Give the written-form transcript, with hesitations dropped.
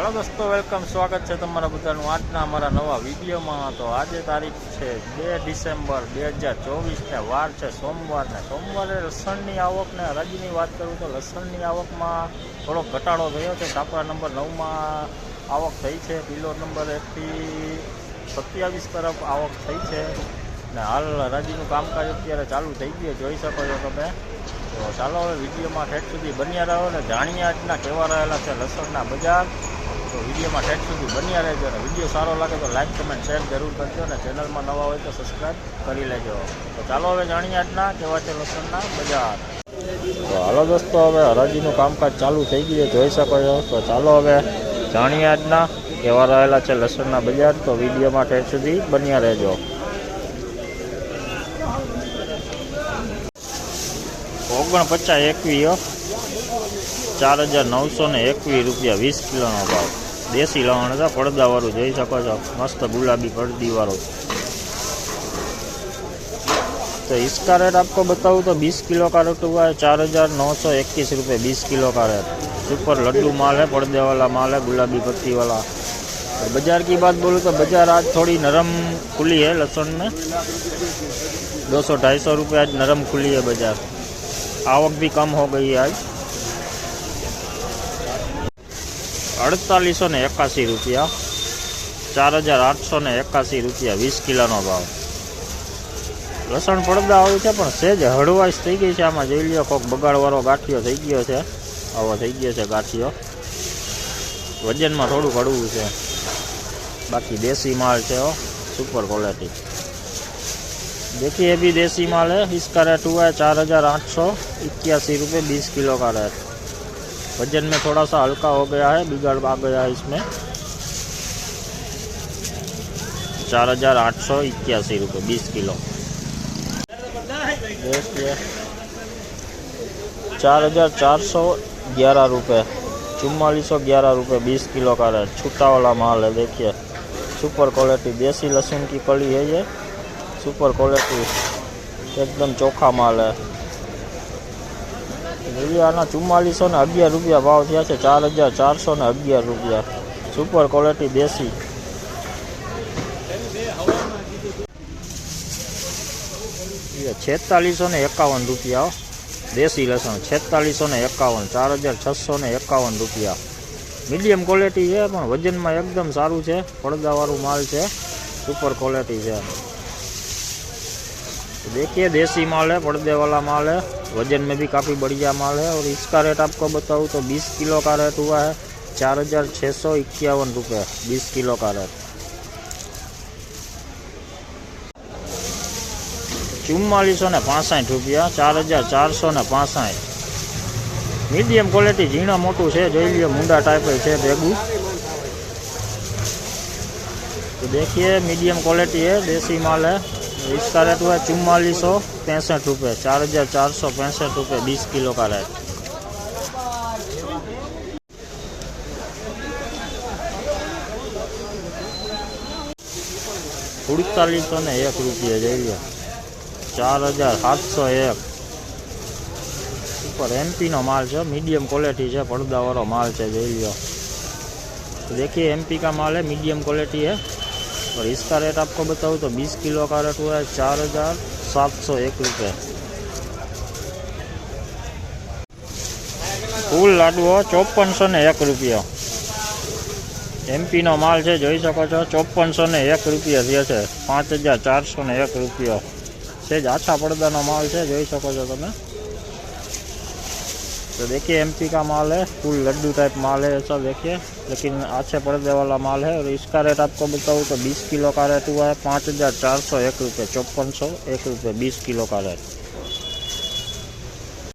Hello दोस्तों, welcome स्वागत है तमारा बधाનું આજના અમારા નવા વિડીયોમાં। તો આજે તારીખ છે 2 ડિસેમ્બર 2024 ને વાર છે સોમવારને। સોમવારે લસણની આવકને હરાજીની વાત કરું તો લસણની આવકમાં થોડો ઘટાડો થયો છે। કાપરા નંબર 9માં આવક થઈ છે, કિલો નંબર 1 થી 27 તરફ આવક થઈ છે ને હાલ હરાજીનું કામકાજ અત્યારે ચાલુ થઈ ગયું, જોઈ શકો છો તમે। તો ચાલો હવે વિડીયોમાં ઠેઠ સુધી બન્યા રહો ને જાણીએ આજના કેવા રહેલા છે લસણના બજાર। તો વિડીયોમાં ઠેઠ સુધી બન્યા રહેજો ને વિડીયો સારો લાગે તો લાઇક કમેન્ટ શેર જરૂર કરજો ને ચેનલમાં નવા હોય તો સબસ્ક્રાઈબ કરી લેજો। તો ચાલો હવે જાણીએ આજના કેવા છે લસણના બજાર। તો હાલો દોસ્તો, હવે હરાજીનું કામકાજ ચાલુ થઈ ગયું, જોઈ શકો છો। તો ચાલો હવે જાણીએ આજના કેવા રહેલા છે લસણના બજાર। તો વિડીયોમાં ઠેઠ સુધી બન્યા રહેજો। 4921 4921 રૂપિયા 20 કિલોનો ભાવ। દેશી લવણ હતા, પડદાવાળું જોઈ શકો છો, મસ્ત ગુલાबी પડદીવાળું। तो इसका रेट आपको बताऊँ तो 20 किलो का रेट हुआ है 4921 रुपये 20 किलो का रेट। सुपर लड्डू माल है, पर्दे वाला माल है, गुलाबी पत्ती वाला। और बाज़ार की बात बोलूँ तो बाज़ार आज थोड़ी नरम खुली है लहसुन में, 200-250 रुपये आज नरम खुली है बाज़ार। आवक भी कम हो गई है आज। 4881 रुपया 4881 रुपया 20 किलोનો ભાવ। લસણ પડદા હોય છે પણ સેજ હળવાશ થઈ ગઈ છે આમાં, જોઈ લ્યો કોક બગાડવાળો ગાંઠિયો થઈ ગયો છે, આવો થઈ ગયો છે ગાંઠિયો। વજનમાં થોડું હળવું છે, બાકી દેશી माल છે हो, सुपर क्वालिटी। देखिए ये भी देसी माल है, इसका रेट हुआ है 4881 रुपये 20 किलो का रेट। वजन में थोड़ा सा हल्का हो गया है, बिगड़ आ गया है इसमें। 4881 रुपये 20 किलो। देखिए 4411 रुपये 4411 रुपये 20 किलो का रेट। छूटा वाला माल है, देखिए सुपर क्वालिटी देसी लहसुन की कली है ये, सुपर क्वालिटी एकदम चोखा माल है। आना 4411 रुपया भाव थया छे, 4411 रुपया सुपर क्वालिटी देसी। ये 4651 रुपया देसी लहसुन, 4651 4651 रुपया। मीडियम क्वालिटी है पण वजन में एकदम सारू है, પડદાવાળું माल है, सुपर क्वालिटी है। देखिए देसी माल है, पर्दे वाला माल है, वजन में भी काफ़ी बढ़िया माल है। और इसका रेट आपको बताऊँ तो 20 किलो का रेट हुआ है 4651 रुपये 20 किलो का रेट। 4465 रुपया 4465। मीडियम क्वालिटी झीणा मोटू है, જોઈ લ્યો मुंडा टाइप है भेगू। तो देखिए मीडियम क्वालिटी है, देसी माल है। इसका रेट हुआ है 4465 रुपये 4465 रुपये 20 किलो का रेट। ₹4801 रुपये જોઈ લો, 4701 ऊपर एमपी नो माल है, मीडियम क्वालिटी है, પડદા वाला माल है, જોઈ લો। तो देखिए एमपी का माल है, मीडियम क्वालिटी है। और इसका रेट आपको बताऊँ तो 20 किलो का रेट हुआ है 4701 रुपये। फूल लाडવો 5401 रुपया एमपी नो माल है, જોઈ શકો છો। 5401 रुपया થયા છે, 5401 रुपया। सेज आछा પડદાનો माल है, જોઈ શકો છો તમે। तो देखिए एमपी का माल है, फुल लड्डू टाइप माल है ऐसा, देखिए लेकिन अच्छे पर्दे वाला माल है। और इसका रेट आपको बताऊँ तो 20 किलो का रेट हुआ है 5401 रुपये 5401 रुपये 20 किलो का रेट।